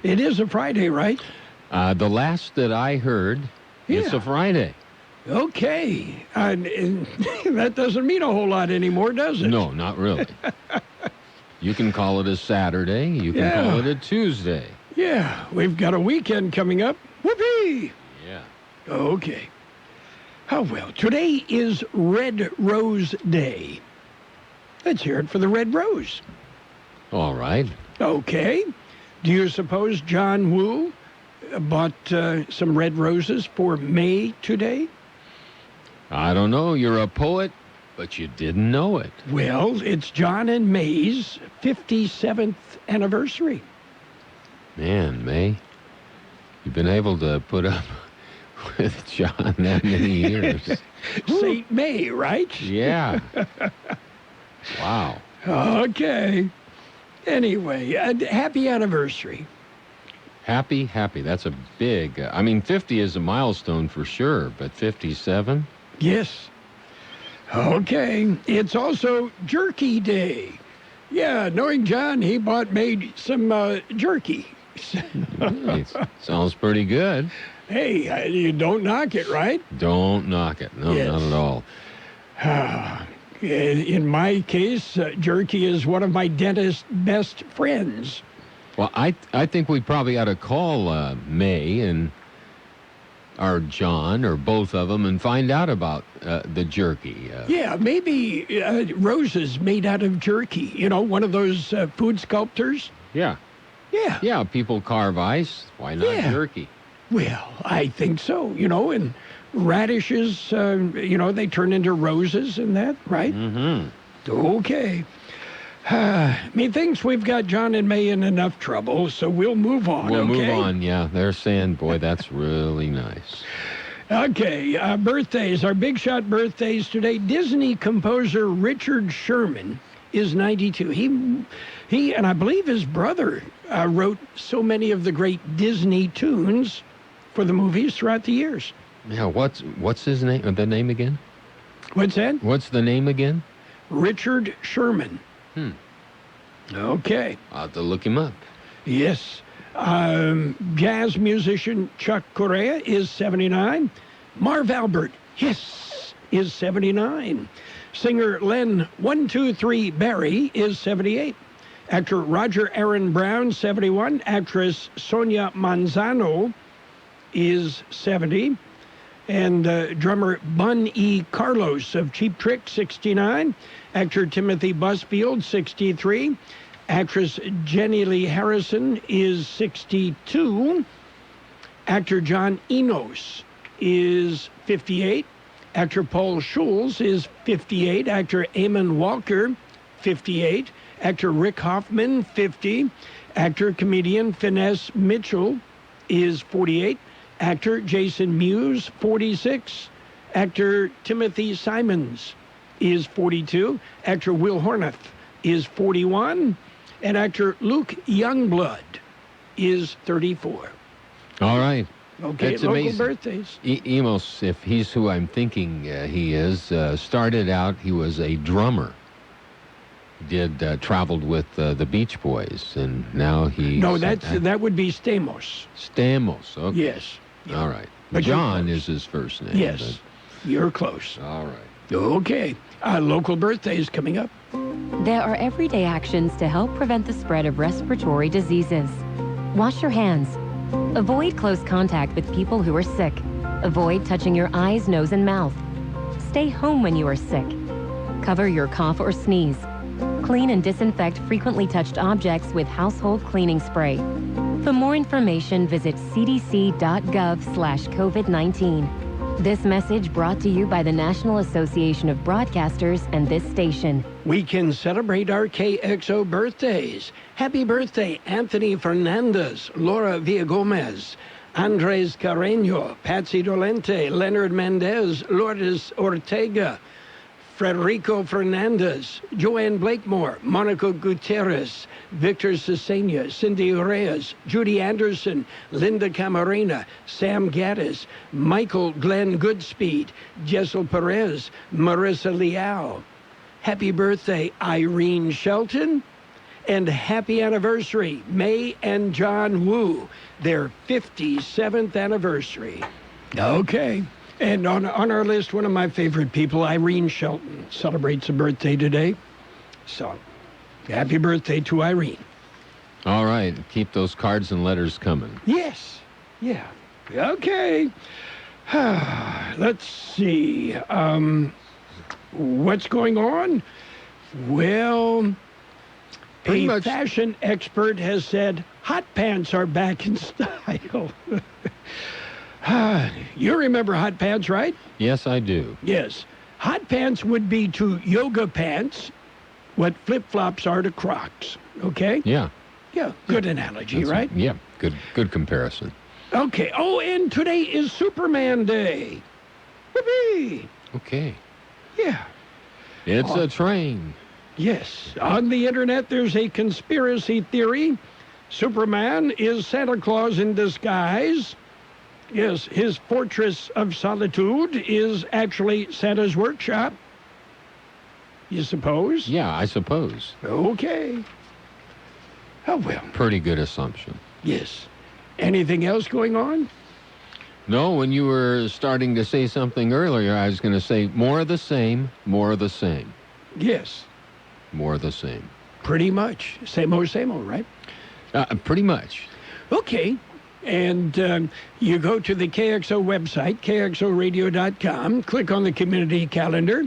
It is a Friday, right? The last that I heard, it's a Friday. Okay. And that doesn't mean a whole lot anymore, does it? No, not really. You can call it a Saturday. You can call it a Tuesday. Yeah, we've got a weekend coming up. Whoopee! Yeah. Okay. Oh, well, today is Red Rose Day. Let's hear it for the Red Rose. All right. Okay. Do you suppose John Woo bought some red roses for May today? I don't know. You're a poet, but you didn't know it. Well, it's John and May's 57th anniversary. Man, May, you've been able to put up with John that many years. St. May, right? Yeah. Wow. Okay. Anyway, happy anniversary. Happy. That's a big, 50 is a milestone for sure, but 57? Yes. Okay. It's also Jerky Day. Yeah, knowing John, he made some jerky. Nice. Sounds pretty good. Hey, you don't knock it, right? Don't knock it. No, Yes. not at all. In my case, jerky is one of my dentist's best friends. Well, I think we probably ought to call May and or John or both of them and find out about the jerky. Yeah, maybe roses made out of jerky. You know, one of those food sculptors. Yeah. Yeah. Yeah, people carve ice. Why not jerky? Well, I think so. You know, and radishes, they turn into roses and that, right? Mm-hmm. Okay. Methinks we've got John and May in enough trouble, so we'll move on, We'll okay? move on, yeah. They're saying, boy, that's really nice. Okay, birthdays, our big shot birthdays today. Disney composer Richard Sherman is 92. He and I believe his brother wrote so many of the great Disney tunes for the movies throughout the years. Yeah, what's his name? The name again? What's that? What's the name again? Richard Sherman. Okay. I'll have to look him up. Yes. Jazz musician Chuck Correa is 79. Marv Albert, yes, is 79. Singer Len 123 Barry is 78. Actor Roger Aaron Brown, 71. Actress Sonia Manzano is 70. And drummer Bun E. Carlos of Cheap Trick, 69. Actor Timothy Busfield, 63. Actress Jenny Lee Harrison is 62. Actor John Enos is 58. Actor Paul Schulz is 58. Actor Eamon Walker, 58. Actor Rick Hoffman, 50. Actor comedian Finesse Mitchell is 48. Actor Jason Mewes, 46. Actor Timothy Simons is 42. Actor Will Hornath is 41. And actor Luke Youngblood is 34. All right. Okay, That's local amazing. birthdays. Emos, if he's who I'm thinking he is, started out, he was a drummer. Traveled with the Beach Boys, and now he's... No, that would be Stamos. Stamos, okay. Yes. All right. But John is his first name. Yes, you're close. All right. Okay, local birthdays coming up. There are everyday actions to help prevent the spread of respiratory diseases. Wash your hands. Avoid close contact with people who are sick. Avoid touching your eyes, nose, and mouth. Stay home when you are sick. Cover your cough or sneeze. Clean and disinfect frequently touched objects with household cleaning spray. For more information, visit cdc.gov/COVID-19. This message brought to you by the National Association of Broadcasters and this station. We can celebrate our KXO birthdays. Happy birthday, Anthony Fernandez, Laura Villagomez, Andres Carreño, Patsy Dolente, Leonard Mendez, Lourdes Ortega, Frederico Fernandez, Joanne Blakemore, Monica Gutierrez, Victor Cesena, Cindy Reyes, Judy Anderson, Linda Camarena, Sam Gaddis, Michael Glenn Goodspeed, Jessel Perez, Marissa Leal. Happy birthday, Irene Shelton. And happy anniversary, May and John Woo, their 57th anniversary. Okay. And on our list, one of my favorite people, Irene Shelton, celebrates a birthday today. So, happy birthday to Irene. All right. Keep those cards and letters coming. Yes. Yeah. Okay. Let's see. What's going on? Well, Pretty much. Fashion expert has said hot pants are back in style. You remember hot pants, right? Yes, I do. Yes. Hot pants would be to yoga pants what flip-flops are to Crocs. Okay? Yeah. Yeah. Good analogy, That's right? Yeah. Good comparison. Okay. Oh, and today is Superman Day. Whoopee! Okay. Yeah. It's a train. Yes. On the internet, there's a conspiracy theory. Superman is Santa Claus in disguise. Yes, his fortress of solitude is actually Santa's workshop. You suppose? Yeah, I suppose. Okay. Oh, well. Pretty good assumption. Yes. Anything else going on? No, when you were starting to say something earlier, I was going to say more of the same, more of the same. Yes. More of the same. Pretty much. Same old, right? Pretty much. Okay. And you go to the KXO website, kxoradio.com, click on the community calendar,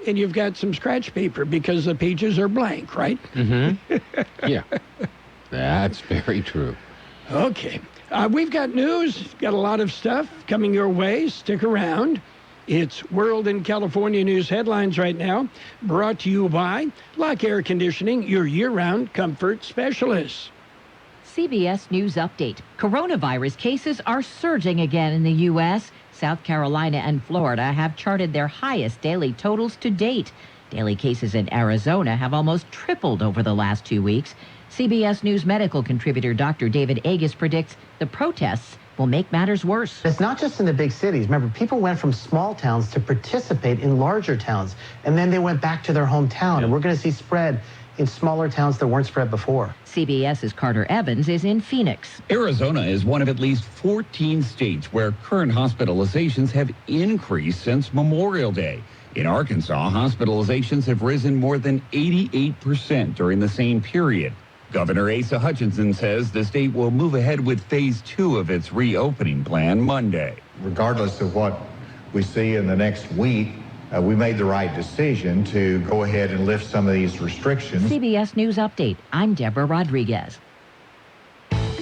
and you've got some scratch paper because the pages are blank, right? Mm-hmm. Yeah. That's very true. Okay. We've got news, got a lot of stuff coming your way. Stick around. It's World and California News headlines right now, brought to you by Lock Air Conditioning, your year-round comfort specialist. CBS News Update. Coronavirus cases are surging again in the U.S. South Carolina and Florida have charted their highest daily totals to date. Daily cases in Arizona have almost tripled over the last 2 weeks. CBS News medical contributor Dr. David Agus predicts the protests will make matters worse. It's not just in the big cities. Remember, people went from small towns to participate in larger towns, and then they went back to their hometown, and we're going to see spread in smaller towns that weren't spread before. CBS's Carter Evans is in Phoenix. Arizona is one of at least 14 states where current hospitalizations have increased since Memorial Day. In Arkansas, hospitalizations have risen more than 88% during the same period. Governor Asa Hutchinson says the state will move ahead with phase 2 of its reopening plan Monday. Regardless of what we see in the next week, we made the right decision to go ahead and lift some of these restrictions. CBS News Update. I'm Deborah Rodriguez.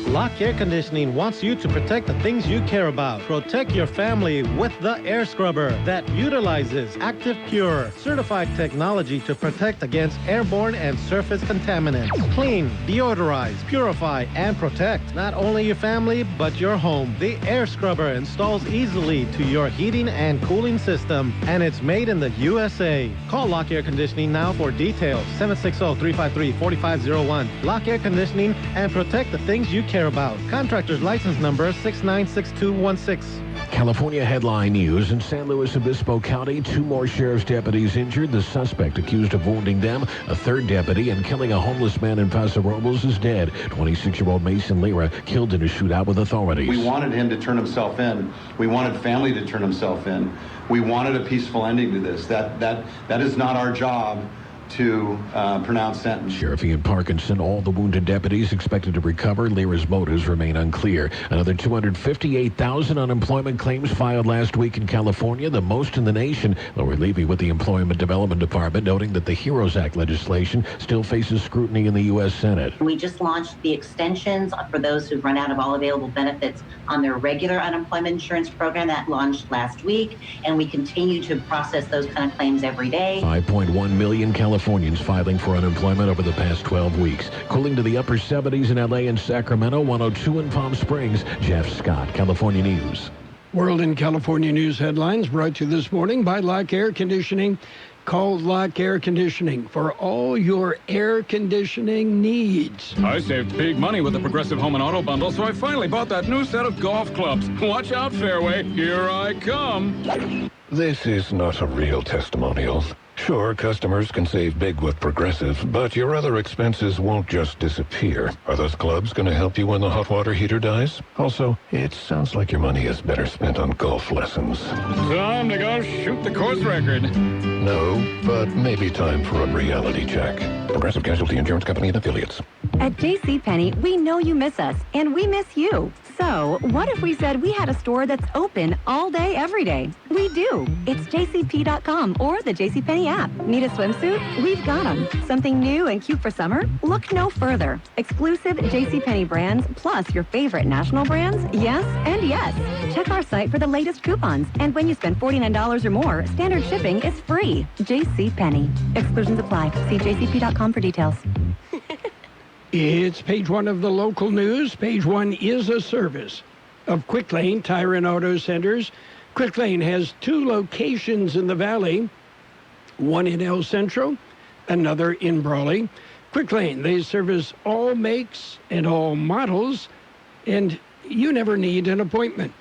Lock Air Conditioning wants you to protect the things you care about. Protect your family with the air scrubber that utilizes Active Pure, certified technology to protect against airborne and surface contaminants. Clean, deodorize, purify, and protect not only your family, but your home. The air scrubber installs easily to your heating and cooling system, and it's made in the USA. Call Lock Air Conditioning now for details. 760-353-4501. Lock Air Conditioning, and protect the things you care about. Contractor's license number 696216. California headline news in San Luis Obispo County. 2 more sheriff's deputies injured. The suspect accused of wounding them. A 3rd deputy and killing a homeless man in Paso Robles is dead. 26-year-old Mason Lira killed in a shootout with authorities. We wanted him to turn himself in. We wanted family to turn himself in. We wanted a peaceful ending to this. That is not our job to pronounce sentence. Sheriff Ian Parkinson, all the wounded deputies expected to recover. Lira's motives remain unclear. Another 258,000 unemployment claims filed last week in California, the most in the nation. Lori Levy with the Employment Development Department noting that the HEROES Act legislation still faces scrutiny in the U.S. Senate. We just launched the extensions for those who've run out of all available benefits on their regular unemployment insurance program that launched last week, and we continue to process those kind of claims every day. 5.1 million Californians filing for unemployment over the past 12 weeks. Cooling to the upper 70s in L.A. and Sacramento, 102 in Palm Springs. Jeff Scott, California News. World and California News headlines brought to you this morning by Lock Air Conditioning. Call Lock Air Conditioning for all your air conditioning needs. I saved big money with the Progressive Home and Auto Bundle, so I finally bought that new set of golf clubs. Watch out, Fairway. Here I come. This is not a real testimonial. Sure, customers can save big with Progressive, but your other expenses won't just disappear. Are those clubs going to help you when the hot water heater dies? Also, it sounds like your money is better spent on golf lessons. Time to go shoot the course record. No, but maybe time for a reality check. Progressive Casualty Insurance Company and Affiliates. At JCPenney, we know you miss us, and we miss you. So, what if we said we had a store that's open all day, every day? We do. It's jcp.com or the JCPenney app. Need a swimsuit? We've got them. Something new and cute for summer? Look no further. Exclusive JCPenney brands plus your favorite national brands? Yes and yes. Check our site for the latest coupons. And when you spend $49 or more, standard shipping is free. JCPenney. Exclusions apply. See jcp.com for details. It's page one of the local news. Page one is a service of Quick Lane Tire and Auto Centers. Quick Lane has 2 locations in the valley, one in El Centro, another in Brawley. Quick Lane, they service all makes and all models, and you never need an appointment.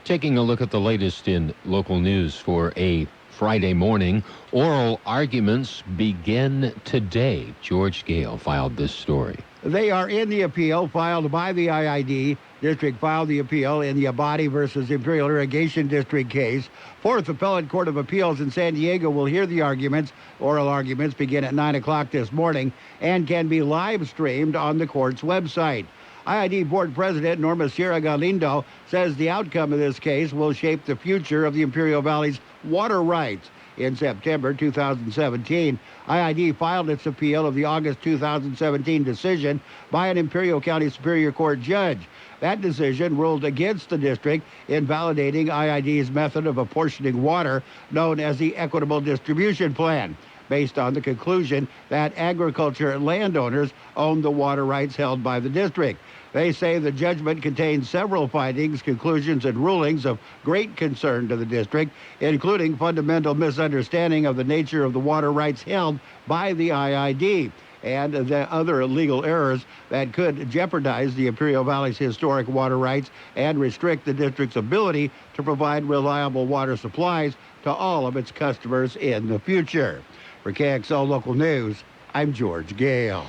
Taking a look at the latest in local news for a Friday morning, oral arguments begin today. George Gale filed this story. They are in the appeal filed by the IID. District filed the appeal in the Abadi versus Imperial Irrigation District case. Fourth Appellate Court of Appeals in San Diego will hear the arguments. Oral arguments begin at 9 o'clock this morning and can be live streamed on the court's website. IID Board President Norma Sierra Galindo says the outcome of this case will shape the future of the Imperial Valley's water rights. In September 2017, IID filed its appeal of the August 2017 decision by an Imperial County Superior Court judge. That decision ruled against the district in validating IID's method of apportioning water, known as the Equitable Distribution Plan, based on the conclusion that agriculture landowners own the water rights held by the district. They say the judgment contains several findings, conclusions, and rulings of great concern to the district, including fundamental misunderstanding of the nature of the water rights held by the IID and the other legal errors that could jeopardize the Imperial Valley's historic water rights and restrict the district's ability to provide reliable water supplies to all of its customers in the future. For KXO Local News, I'm George Gale.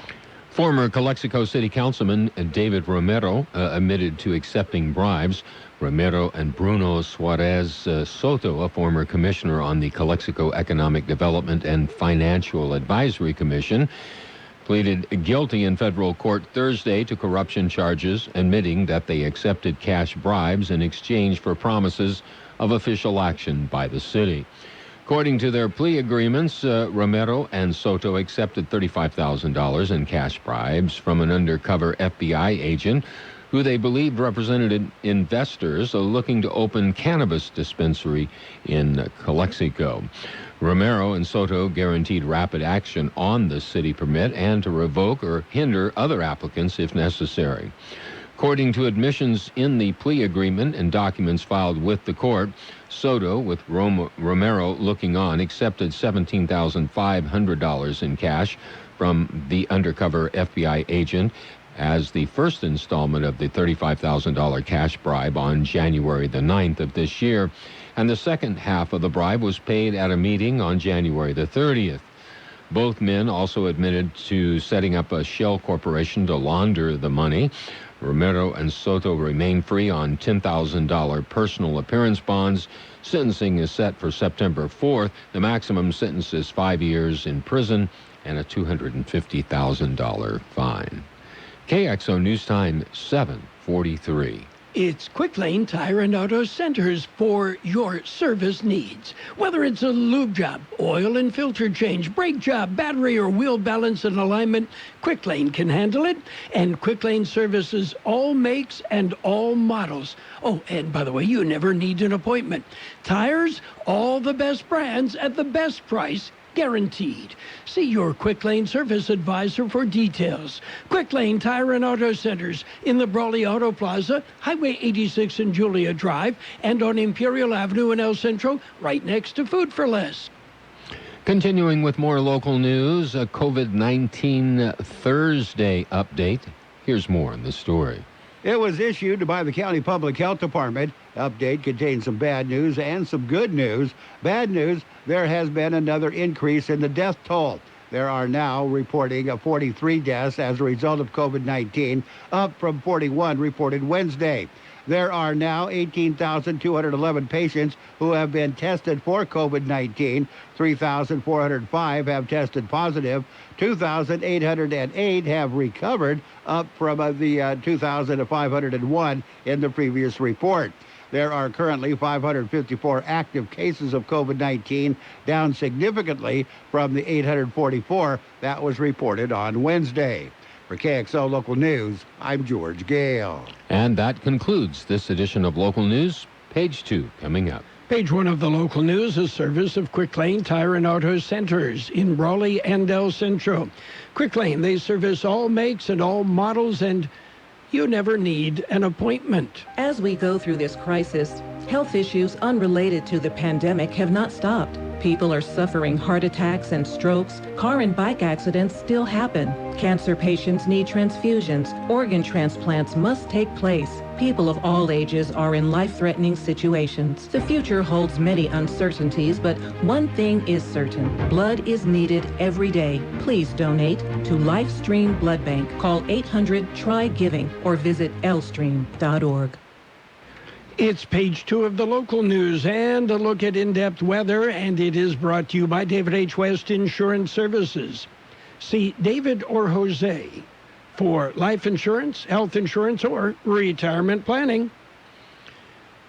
Former Calexico City Councilman David Romero admitted to accepting bribes. Romero and Bruno Suarez Soto, a former commissioner on the Calexico Economic Development and Financial Advisory Commission, pleaded guilty in federal court Thursday to corruption charges, admitting that they accepted cash bribes in exchange for promises of official action by the city. According to their plea agreements, Romero and Soto accepted $35,000 in cash bribes from an undercover FBI agent who they believed represented investors looking to open cannabis dispensary in Calexico. Romero and Soto guaranteed rapid action on the city permit and to revoke or hinder other applicants if necessary. According to admissions in the plea agreement and documents filed with the court, Soto, with Romero looking on, accepted $17,500 in cash from the undercover FBI agent as the first installment of the $35,000 cash bribe on January the 9th of this year, and the second half of the bribe was paid at a meeting on January the 30th. Both men also admitted to setting up a shell corporation to launder the money. Romero and Soto remain free on $10,000 personal appearance bonds. Sentencing is set for September 4th. The maximum sentence is 5 years in prison and a $250,000 fine. KXO News Time 7:43. It's Quick Lane Tire and Auto Centers for your service needs. Whether it's a lube job, oil and filter change, brake job, battery or wheel balance and alignment, Quick Lane can handle it. And Quick Lane services all makes and all models. Oh, and by the way, you never need an appointment. Tires, all the best brands at the best price. Guaranteed. See your Quick Lane service advisor for details. Quick Lane Tire and Auto Centers in the Brawley Auto Plaza, Highway 86 and Julia Drive, and on Imperial Avenue in El Centro, right next to Food for Less. Continuing with more local news, a COVID-19 Thursday update. Here's more on the story. It was issued by the County Public Health Department. Update contains some bad news and some good news. Bad news, there has been another increase in the death toll. There are now reporting 43 deaths as a result of COVID-19, up from 41 reported Wednesday. There are now 18,211 patients who have been tested for COVID-19. 3,405 have tested positive. 2,808 have recovered, up from the 2,501 in the previous report. There are currently 554 active cases of COVID-19, down significantly from the 844 that was reported on Wednesday. For KXO Local News, I'm George Gale. And that concludes this edition of Local News. Page 2 coming up. Page 1 of the local news, a service of Quick Lane Tire and Auto Centers in Brawley and El Centro. Quick Lane, they service all makes and all models, and you never need an appointment. As we go through this crisis, health issues unrelated to the pandemic have not stopped. People are suffering heart attacks and strokes. Car and bike accidents still happen. Cancer patients need transfusions. Organ transplants must take place. People of all ages are in life-threatening situations. The future holds many uncertainties, but one thing is certain. Blood is needed every day. Please donate to LifeStream Blood Bank. Call 800-TRY-GIVING or visit lstream.org. It's page 2 of the local news and a look at in-depth weather, and it is brought to you by David H. West Insurance Services. See David or Jose for life insurance, health insurance, or retirement planning.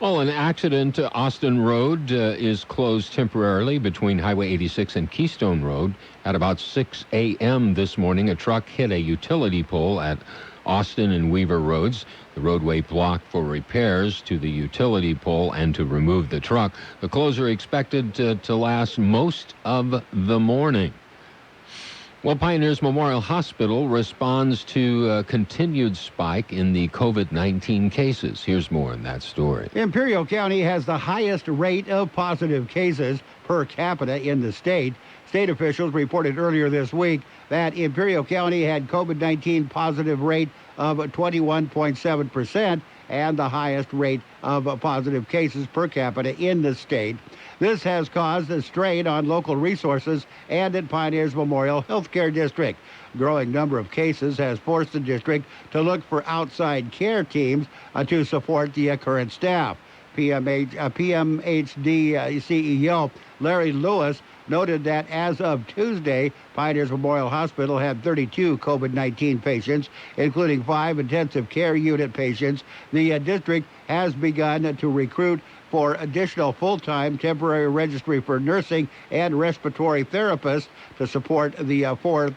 Well, an accident. Austin Road is closed temporarily between Highway 86 and Keystone Road. At about 6 a.m. this morning, a truck hit a utility pole at Austin and Weaver Roads. The roadway blocked for repairs to the utility pole and to remove the truck. The closure expected to last most of the morning. Well, Pioneers Memorial Hospital responds to a continued spike in the COVID-19 cases. Here's more in that story. Imperial County has the highest rate of positive cases per capita in the state. State officials reported earlier this week that Imperial County had COVID-19 positive rate of 21.7% and the highest rate of positive cases per capita in the state. This has caused a strain on local resources and at Pioneers Memorial Healthcare District. A growing number of cases has forced the district to look for outside care teams to support the current staff. PMHD CEO Larry Lewis noted that as of Tuesday, Pioneers Memorial Hospital had 32 COVID-19 patients, including 5 intensive care unit patients. The district has begun to recruit for additional full-time temporary registry for nursing and respiratory therapists to support the effort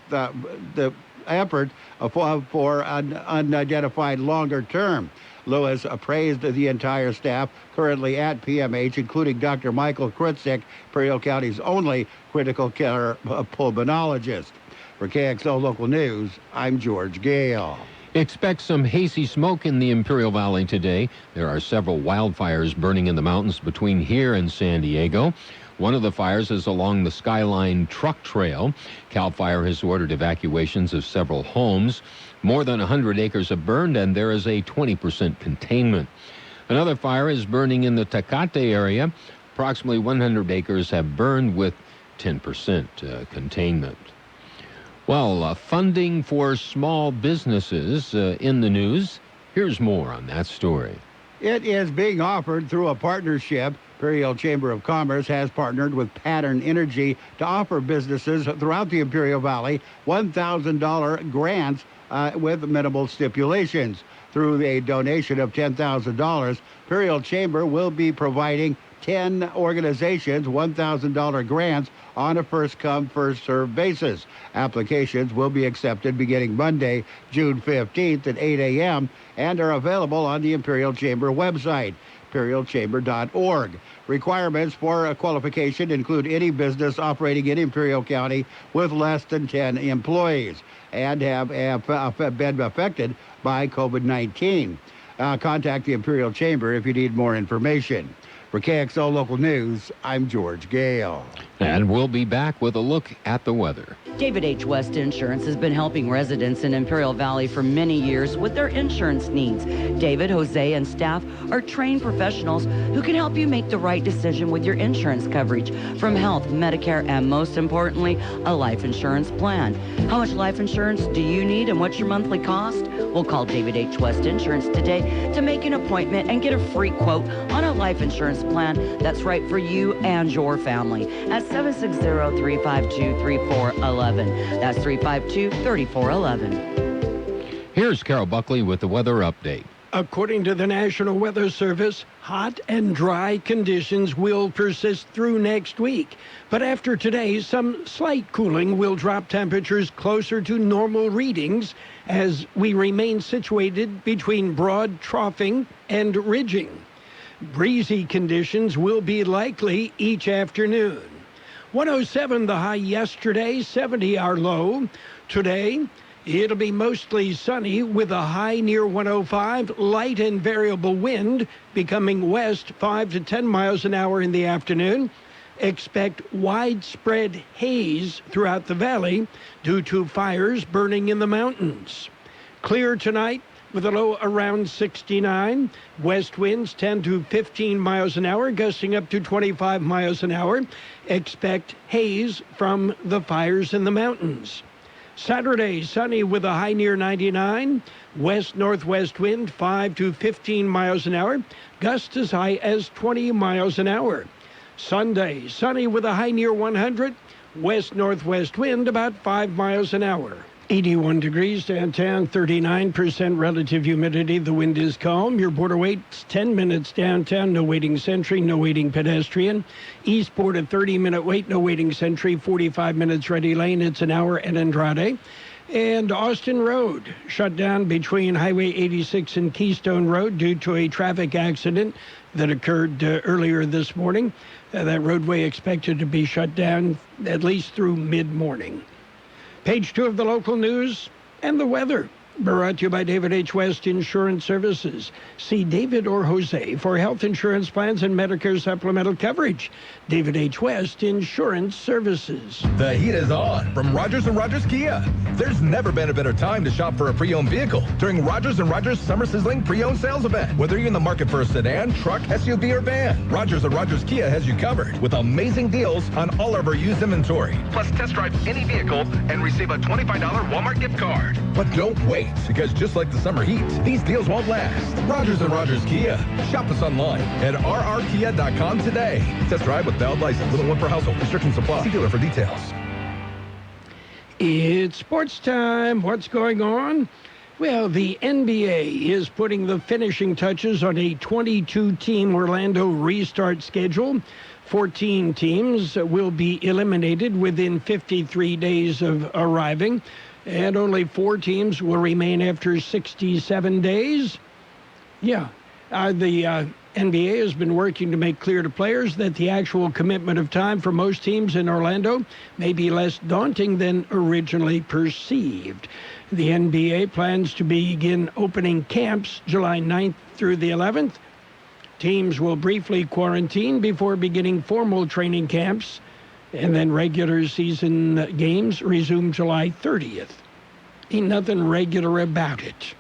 for an unidentified longer term. Lewis praised the entire staff currently at PMH, including Dr. Michael Krutzik, Imperial County's only critical care pulmonologist. For KXO Local News, I'm George Gale. Expect some hazy smoke in the Imperial Valley today. There are several wildfires burning in the mountains between here and San Diego. One of the fires is along the Skyline Truck Trail. CAL FIRE has ordered evacuations of several homes. More than 100 acres have burned, and there is a 20% containment. Another fire is burning in the Tecate area. Approximately 100 acres have burned with 10% containment. Well, funding for small businesses in the news. Here's more on that story. It is being offered through a partnership. Imperial Chamber of Commerce has partnered with Pattern Energy to offer businesses throughout the Imperial Valley $1,000 grants with minimal stipulations. Through a donation of $10,000, Imperial Chamber will be providing 10 organizations $1,000 grants on a first-come, first-served basis. Applications will be accepted beginning Monday, June 15th at 8 a.m. and are available on the Imperial Chamber website, imperialchamber.org. Requirements for qualification include any business operating in Imperial County with less than 10 employees and have been affected by COVID-19. Contact the Imperial Chamber if you need more information. For KXO Local News, I'm George Gale. And we'll be back with a look at the weather. David H. West Insurance has been helping residents in Imperial Valley for many years with their insurance needs. David, Jose, and staff are trained professionals who can help you make the right decision with your insurance coverage, from health, Medicare, and most importantly, a life insurance plan. How much life insurance do you need and what's your monthly cost? We'll call David H. West Insurance today to make an appointment and get a free quote on a life insurance plan that's right for you and your family at 760-352-3411. That's 352-3411. Here's Carol Buckley with the weather update. According to the National Weather Service, hot and dry conditions will persist through next week. But after today, some slight cooling will drop temperatures closer to normal readings as we remain situated between broad troughing and ridging. Breezy conditions will be likely each afternoon. 107 the high yesterday, 70 our low. Today, it'll be mostly sunny with a high near 105, light and variable wind becoming west 5 to 10 miles an hour in the afternoon. Expect widespread haze throughout the valley due to fires burning in the mountains. Clear tonight with a low around 69. West winds 10 to 15 miles an hour, gusting up to 25 miles an hour. Expect haze from the fires in the mountains. Saturday, sunny with a high near 99. West-northwest wind 5 to 15 miles an hour. Gusts as high as 20 miles an hour. Sunday, sunny with a high near 100. West-northwest wind about 5 miles an hour. 81 degrees downtown, 39% relative humidity. The wind is calm. Your border wait's 10 minutes downtown. No waiting sentry, no waiting pedestrian. Eastport a 30-minute wait, no waiting sentry. 45 minutes ready lane. It's an hour at Andrade. And Austin Road shut down between Highway 86 and Keystone Road due to a traffic accident that occurred earlier this morning. That roadway expected to be shut down at least through mid-morning. Page 2 of the local news and the weather. Brought to you by David H. West Insurance Services. See David or Jose for health insurance plans and Medicare supplemental coverage. David H. West Insurance Services. The heat is on from Rogers & Rogers Kia. There's never been a better time to shop for a pre-owned vehicle during Rogers & Rogers Summer Sizzling Pre-Owned Sales Event. Whether you're in the market for a sedan, truck, SUV, or van, Rogers & Rogers Kia has you covered with amazing deals on all of our used inventory. Plus, test drive any vehicle and receive a $25 Walmart gift card. But don't wait, because just like the summer heat, these deals won't last. Rogers & Rogers Kia. Shop us online at rrkia.com today. Test drive with valid license. Little one per household. Restrictions apply. See dealer for details. It's sports time. What's going on? Well, the NBA is putting the finishing touches on a 22-team Orlando restart schedule. 14 teams will be eliminated within 53 days of arriving, and only 4 teams will remain after 67 days. Yeah, the NBA has been working to make clear to players that the actual commitment of time for most teams in Orlando may be less daunting than originally perceived. The NBA plans to begin opening camps July 9th through the 11th. Teams will briefly quarantine before beginning formal training camps, and then regular season games resume July 30th. Ain't nothing regular about it.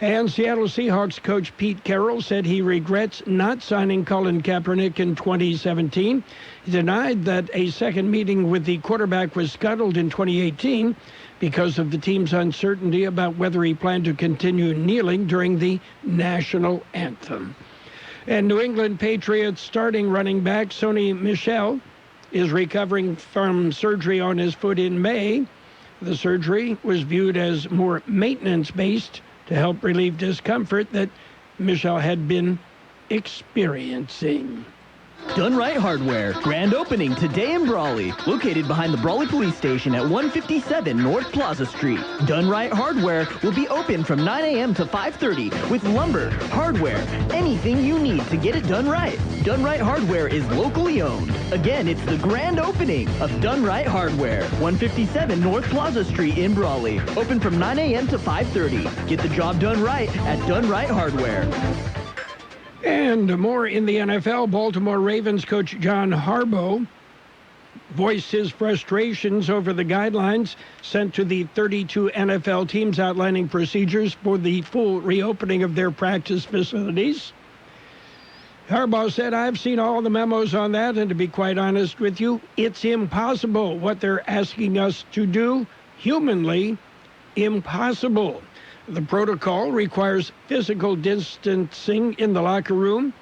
And Seattle Seahawks coach Pete Carroll said he regrets not signing Colin Kaepernick in 2017. He denied that a second meeting with the quarterback was scuttled in 2018 because of the team's uncertainty about whether he planned to continue kneeling during the national anthem. And New England Patriots starting running back Sony Michel is recovering from surgery on his foot in May. The surgery was viewed as more maintenance-based to help relieve discomfort that Michel had been experiencing. Done Right Hardware, grand opening today in Brawley, located behind the Brawley Police Station at 157 North Plaza Street. Done Right Hardware will be open from 9 a.m. to 5:30 with lumber, hardware, anything you need to get it done right. Done Right Hardware is locally owned. Again, it's the grand opening of Done Right Hardware, 157 North Plaza Street in Brawley. Open from 9 a.m. to 5:30. Get the job done right at Done Right Hardware. And more in the NFL. Baltimore Ravens coach John Harbaugh voiced his frustrations over the guidelines sent to the 32 NFL teams outlining procedures for the full reopening of their practice facilities. Harbaugh said, I've seen all the memos on that, and to be quite honest with you, it's impossible what they're asking us to do. Humanly impossible. The protocol requires physical distancing in the locker room,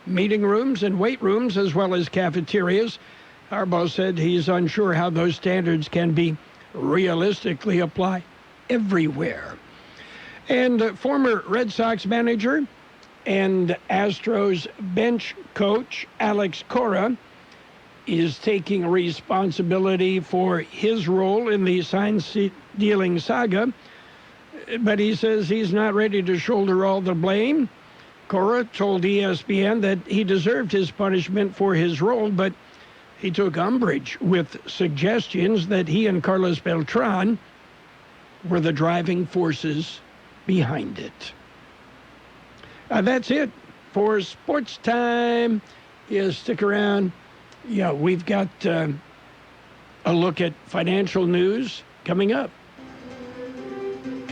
meeting rooms, and weight rooms, as well as cafeterias. Harbaugh said he's unsure how those standards can be realistically applied everywhere. And former Red Sox manager and Astros bench coach Alex Cora is taking responsibility for his role in the sign-stealing saga, but he says he's not ready to shoulder all the blame. Cora told ESPN that he deserved his punishment for his role, but he took umbrage with suggestions that he and Carlos Beltran were the driving forces behind it. That's it for Sports Time. Yeah, stick around. Yeah, we've got a look at financial news coming up.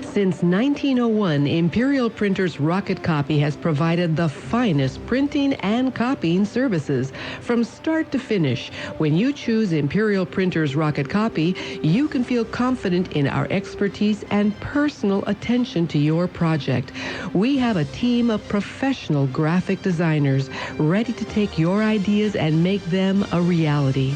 Since 1901, Imperial Printers Rocket Copy has provided the finest printing and copying services from start to finish. When you choose Imperial Printers Rocket Copy, you can feel confident in our expertise and personal attention to your project. We have a team of professional graphic designers ready to take your ideas and make them a reality.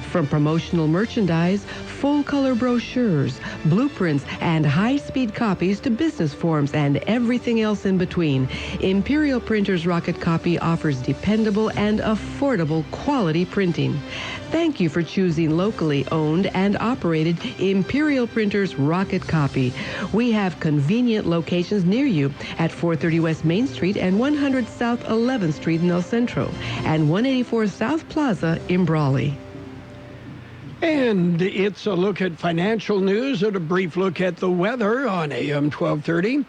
From promotional merchandise, full-color brochures, blueprints, and high-speed copies to business forms and everything else in between, Imperial Printers Rocket Copy offers dependable and affordable quality printing. Thank you for choosing locally owned and operated Imperial Printers Rocket Copy. We have convenient locations near you at 430 West Main Street and 100 South 11th Street in El Centro and 184 South Plaza in Brawley. And it's a look at financial news and a brief look at the weather on AM 1230.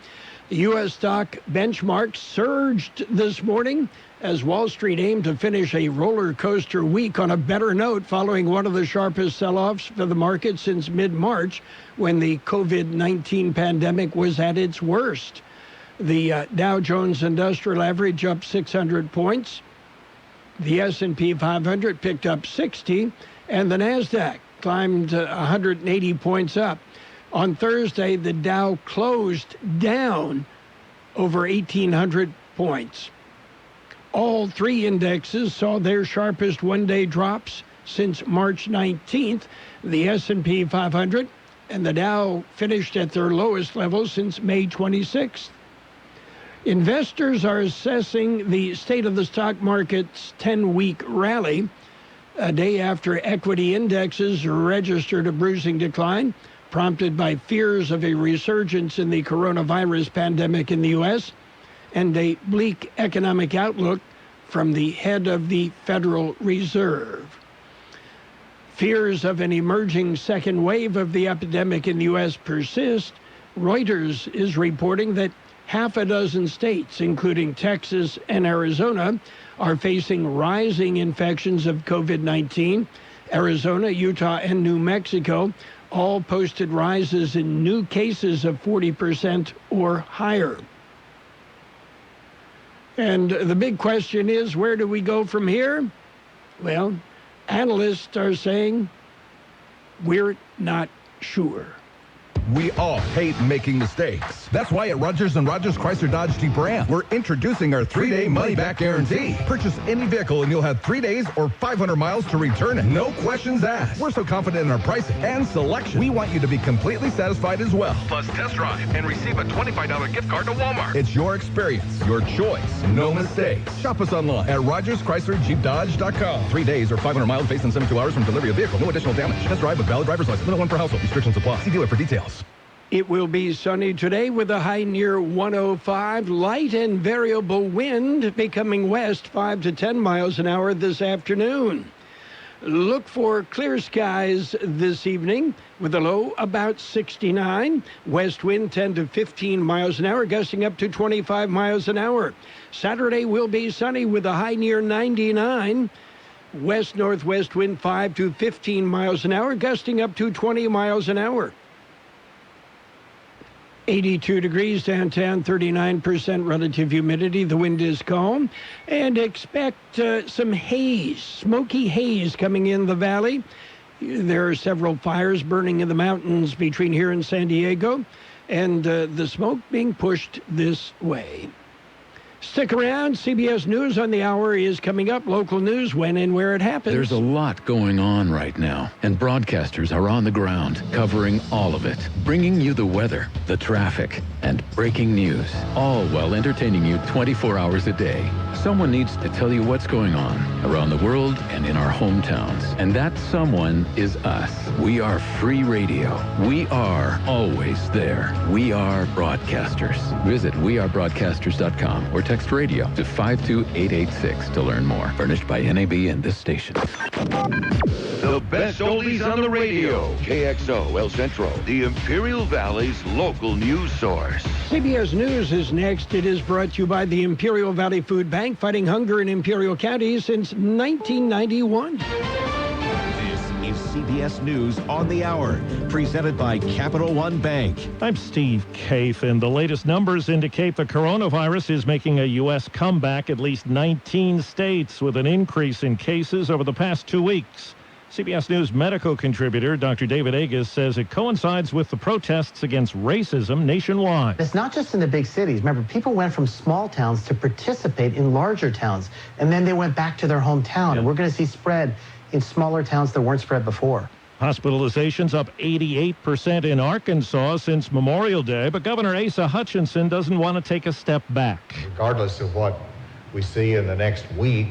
The U.S. stock benchmark surged this morning as Wall Street aimed to finish a roller coaster week on a better note following one of the sharpest sell-offs for the market since mid-March when the COVID-19 pandemic was at its worst. The Dow Jones Industrial Average up 600 points. The S&P 500 picked up 60. And the NASDAQ climbed 180 points up. On Thursday, the Dow closed down over 1,800 points. All three indexes saw their sharpest one-day drops since March 19th. The S&P 500 and the Dow finished at their lowest level since May 26th. Investors are assessing the state of the stock market's 10-week rally, a day after equity indexes registered a bruising decline, prompted by fears of a resurgence in the coronavirus pandemic in the U.S. and a bleak economic outlook from the head of the Federal Reserve. Fears of an emerging second wave of the epidemic in the U.S. persist. Reuters is reporting that half a dozen states, including Texas and Arizona, are facing rising infections of COVID-19. Arizona, Utah, and New Mexico all posted rises in new cases of 40% or higher. And the big question is, where do we go from here? Well, analysts are saying we're not sure. We all hate making mistakes. That's why at Rogers & Rogers Chrysler Dodge Jeep Ram, we're introducing our 3-day money-back guarantee. Purchase any vehicle and you'll have 3 days or 500 miles to return it. No questions asked. We're so confident in our pricing and selection. We want you to be completely satisfied as well. Plus test drive and receive a $25 gift card to Walmart. It's your experience, your choice, no mistakes. Shop us online at RogersChryslerJeepDodge.com. 3 days or 500 miles based on 72 hours from delivery of vehicle. No additional damage. Test drive with valid driver's license. Limit 1 per household. Restrictions apply. See dealer for details. It will be sunny today with a high near 105. Light and variable wind becoming west 5 to 10 miles an hour this afternoon. Look for clear skies this evening with a low about 69. West wind 10 to 15 miles an hour, gusting up to 25 miles an hour. Saturday will be sunny with a high near 99. West-northwest wind 5 to 15 miles an hour, gusting up to 20 miles an hour. 82 degrees downtown, 39% relative humidity. The wind is calm. And expect some haze, smoky haze coming in the valley. There are several fires burning in the mountains between here and San Diego, and the smoke being pushed this way. Stick around. CBS News on the Hour is coming up. Local news when and where it happens. There's a lot going on right now, and broadcasters are on the ground covering all of it, bringing you the weather, the traffic, and breaking news, all while entertaining you 24 hours a day. Someone needs to tell you what's going on around the world and in our hometowns, and that someone is us. We are free radio. We are always there. We are broadcasters. Visit wearebroadcasters.com or text radio to 52886 to learn more. Furnished by NAB and this station. The best oldies on the radio. KXO El Centro, the Imperial Valley's local news source. CBS News is next. It is brought to you by the Imperial Valley Food Bank, fighting hunger in Imperial County since 1991. This is CBS News on the Hour, presented by Capital One Bank. I'm Steve Kaif, and the latest numbers indicate the coronavirus is making a U.S. comeback. At least 19 states with an increase in cases over the past 2 weeks. CBS News medical contributor Dr. David Agus says it coincides with the protests against racism nationwide. It's not just in the big cities. Remember, people went from small towns to participate in larger towns, and then they went back to their hometown. And we're going to see spread in smaller towns that weren't spread before. Hospitalizations up 88% in Arkansas since Memorial Day, but Governor Asa Hutchinson doesn't want to take a step back. Regardless of what we see in the next week,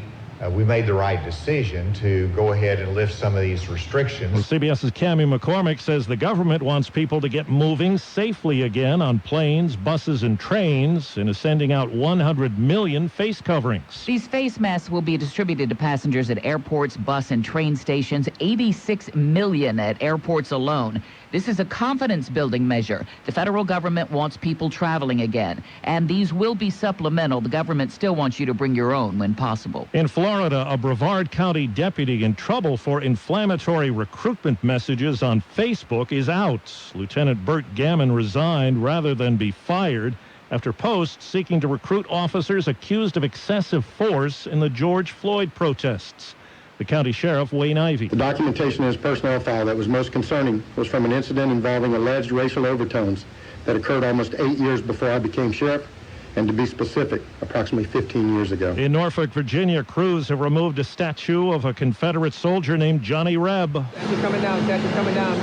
we made the right decision to go ahead and lift some of these restrictions. CBS's Cammie McCormick says the government wants people to get moving safely again on planes, buses, and trains, and is sending out 100 million face coverings. These face masks will be distributed to passengers at airports, bus, and train stations, 86 million at airports alone. This is a confidence-building measure. The federal government wants people traveling again, and these will be supplemental. The government still wants you to bring your own when possible. In Florida, a Brevard County deputy in trouble for inflammatory recruitment messages on Facebook is out. Lieutenant Bert Gammon resigned rather than be fired after posts seeking to recruit officers accused of excessive force in the George Floyd protests. The county sheriff, Wayne Ivey. The documentation in his personnel file that was most concerning was from an incident involving alleged racial overtones that occurred almost 8 years before I became sheriff, and to be specific, approximately 15 years ago. In Norfolk, Virginia, crews have removed a statue of a Confederate soldier named Johnny Reb. Statue coming down, statue coming down.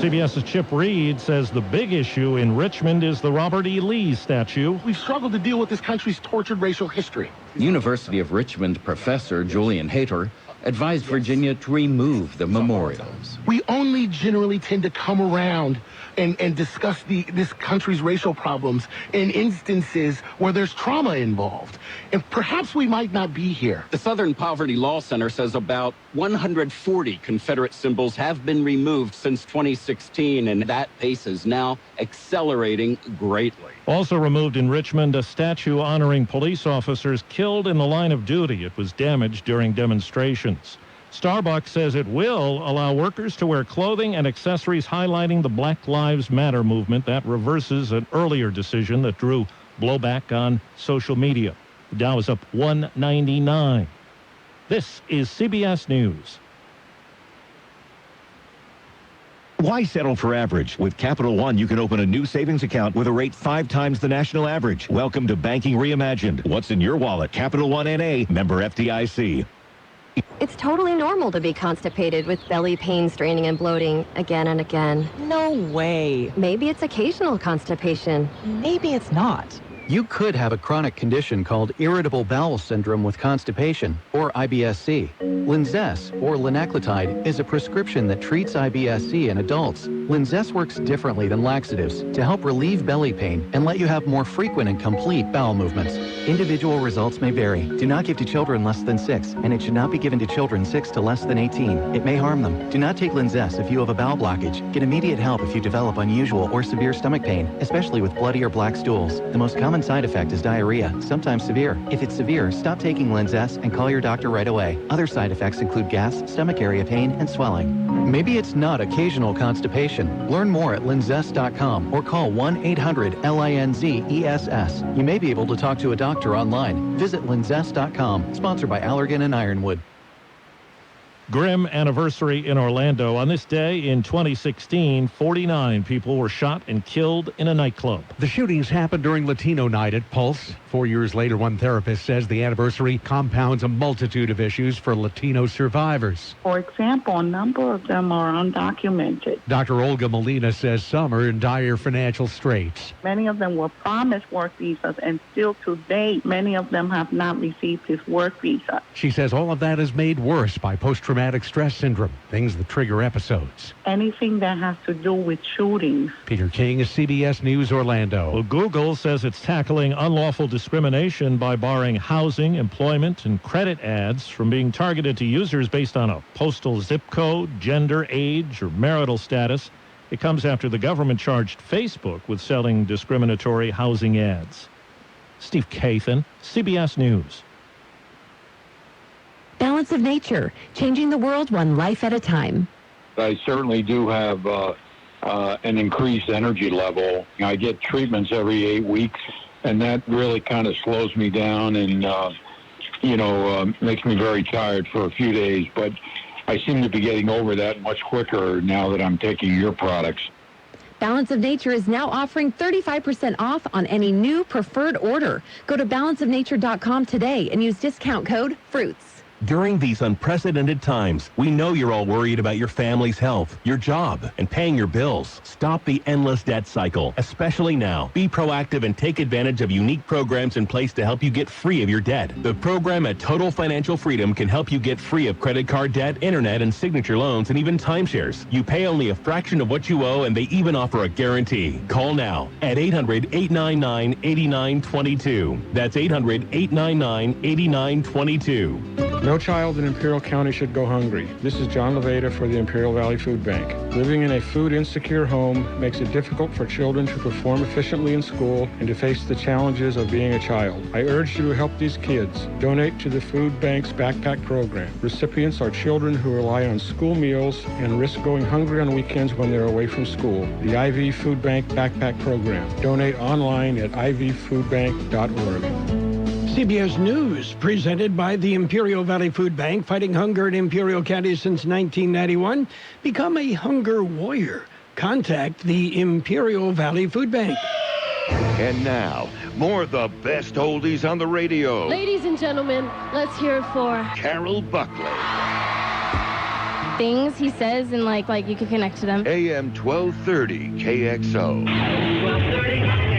CBS's Chip Reed says the big issue in Richmond is the Robert E. Lee statue. We've struggled to deal with this country's tortured racial history. University of Richmond professor Julian Hayter advised Virginia to remove the memorial. We only generally tend to come around and discuss this country's racial problems in instances where there's trauma involved. And perhaps we might not be here. The Southern Poverty Law Center says about 140 Confederate symbols have been removed since 2016, and that pace is now accelerating greatly. Also removed in Richmond, a statue honoring police officers killed in the line of duty. It was damaged during demonstrations. Starbucks says it will allow workers to wear clothing and accessories highlighting the Black Lives Matter movement. That reverses an earlier decision that drew blowback on social media. The Dow is up 199. This is CBS News. Why settle for average? With Capital One, you can open a new savings account with a rate 5 times the national average. Welcome to Banking Reimagined. What's in your wallet? Capital One N.A., member FDIC. It's totally normal to be constipated with belly pain, straining, and bloating again and again. No way. Maybe it's occasional constipation. Maybe it's not. You could have a chronic condition called irritable bowel syndrome with constipation, or IBS-C. Linzess, or linaclotide, is a prescription that treats IBS-C in adults. Linzess works differently than laxatives to help relieve belly pain and let you have more frequent and complete bowel movements. Individual results may vary. Do not give to children less than 6, and it should not be given to children 6 to less than 18. It may harm them. Do not take Linzess if you have a bowel blockage. Get immediate help if you develop unusual or severe stomach pain, especially with bloody or black stools. The most common side effect is diarrhea, sometimes severe. If it's severe, stop taking Linzess and call your doctor right away. Other side effects include gas, stomach area pain, and swelling. Maybe it's not occasional constipation. Learn more at linzess.com or call 1-800-LINZESS. You may be able to talk to a doctor online. Visit linzess.com. Sponsored by Allergan and Ironwood. Grim anniversary in Orlando. On this day in 2016, 49 people were shot and killed in a nightclub. The shootings happened during Latino night at Pulse. 4 years later, one therapist says the anniversary compounds a multitude of issues for Latino survivors. For example, a number of them are undocumented. Dr. Olga Molina says some are in dire financial straits. Many of them were promised work visas, and still to date, many of them have not received his work visa. She says all of that is made worse by post-traumatic stress syndrome, things that trigger episodes. Anything that has to do with shootings. Peter King is CBS News Orlando. Well, Google says it's tackling unlawful discrimination by barring housing, employment, and credit ads from being targeted to users based on a postal zip code, gender, age, or marital status. It comes after the government charged Facebook with selling discriminatory housing ads. Steve Kathan, CBS News. Balance of Nature, changing the world one life at a time. I certainly do have an increased energy level. I get treatments every 8 weeks, and that really kind of slows me down and, makes me very tired for a few days. But I seem to be getting over that much quicker now that I'm taking your products. Balance of Nature is now offering 35% off on any new preferred order. Go to balanceofnature.com today and use discount code FRUITS. During these unprecedented times, we know you're all worried about your family's health, your job, and paying your bills. Stop the endless debt cycle, especially now. Be proactive and take advantage of unique programs in place to help you get free of your debt. The program at Total Financial Freedom can help you get free of credit card debt, internet and signature loans, and even timeshares. You pay only a fraction of what you owe, and they even offer a guarantee. Call now at 800-899-8922. That's 800-899-8922. No child in Imperial County should go hungry. This is John Levada for the Imperial Valley Food Bank. Living in a food-insecure home makes it difficult for children to perform efficiently in school and to face the challenges of being a child. I urge you to help these kids. Donate to the Food Bank's Backpack Program. Recipients are children who rely on school meals and risk going hungry on weekends when they're away from school. The IV Food Bank Backpack Program. Donate online at ivfoodbank.org. CBS News, presented by the Imperial Valley Food Bank, fighting hunger in Imperial County since 1991. Become a hunger warrior. Contact the Imperial Valley Food Bank. And now, more of the best oldies on the radio. Ladies and gentlemen, let's hear it for Carroll Buckley. Things he says and like you can connect to them. AM 1230 KXO. 1230.